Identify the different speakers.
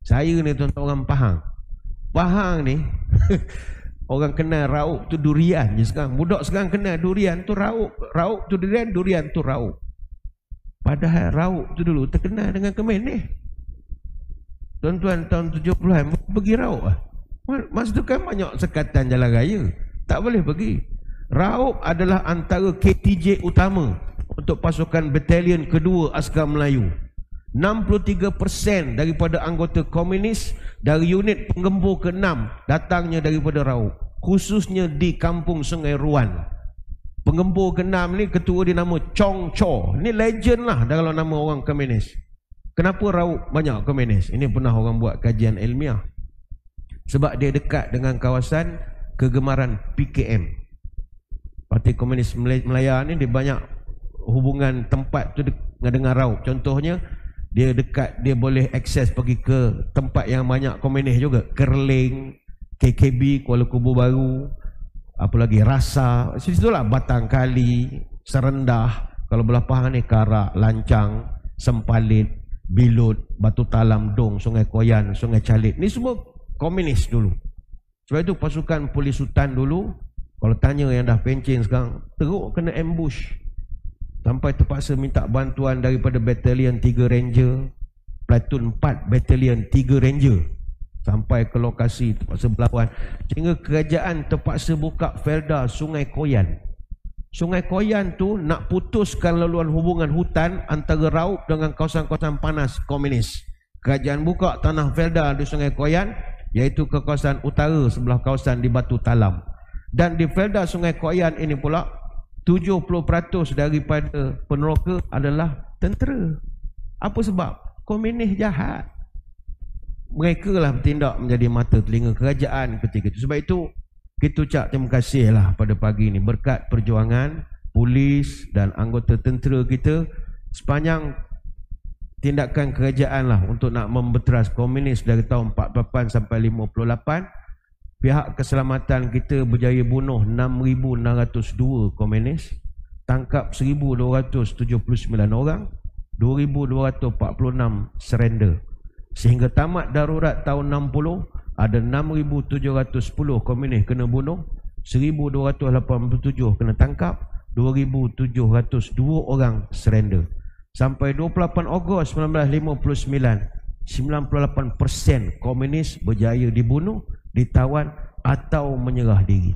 Speaker 1: Saya ni tuan-tuan orang Pahang. Pahang ni orang kenal rauk tu durian je sekarang. Budak sekarang kenal durian tu rauk. Rauk tu durian, durian tu rauk. Padahal rauk tu dulu terkenal dengan Kemenes. Tuan-tuan tahun 70-an pergi rauk lah. Masa tu kan banyak sekatan jalan raya. Tak boleh pergi. Rauk adalah antara KTJ utama untuk pasukan batalion kedua Askar Melayu. 63% daripada anggota komunis dari unit penggempur ke-6 datangnya daripada Rauk, khususnya di kampung Sungai Ruan. Penggempur ke-6 ni ketua dia nama Chong Cho. Ni legend lah dalam nama orang komunis. Kenapa Rauk banyak komunis? Ini pernah orang buat kajian ilmiah. Sebab dia dekat dengan kawasan kegemaran PKM, Parti Komunis Melaya ni. Dia banyak hubungan tempat tu dengan Rauk. Contohnya dia dekat, dia boleh akses pergi ke tempat yang banyak komunis juga. Kerling, KKB, Kuala Kubu Baru, apa lagi, Rasa. Situlah Batang Kali, Serendah. Kalau belah Pahang ni Karak, Lancang, Sempalit, Bilut, Batu Talam, Dong, Sungai Koyan, Sungai Calit. Ni semua komunis dulu. Sebab itu pasukan polis Sultan dulu, kalau tanya yang dah pencen sekarang, teruk kena ambush. Sampai terpaksa minta bantuan daripada Batalion 3 Ranger, Platoon 4 Batalion 3 Ranger, sampai ke lokasi terpaksa berlawan. Sehingga kerajaan terpaksa buka Felda Sungai Koyan. Sungai Koyan tu nak putuskan laluan hubungan hutan antara Rauk dengan kawasan-kawasan panas komunis. Kerajaan buka tanah Felda di Sungai Koyan, iaitu ke kawasan utara sebelah kawasan di Batu Talam. Dan di Felda Sungai Koyan ini pula 70% daripada peneroka adalah tentera. Apa sebab? Komunis jahat. Mereka lah bertindak menjadi mata telinga kerajaan ketika itu. Sebab itu kita ucap terima kasih lah pada pagi ini. Berkat perjuangan polis dan anggota tentera kita sepanjang tindakan kerajaan lah untuk nak membeteras komunis dari tahun 48 sampai 58. Pihak keselamatan kita berjaya bunuh 6,602 komunis, tangkap 1,279 orang, 2,246 surrender. Sehingga tamat darurat tahun 60, ada 6,710 komunis kena bunuh, 1,287 kena tangkap, 2,702 orang surrender. Sampai 28 Ogos 1959, 98% komunis berjaya dibunuh, ditawan atau menyerah diri.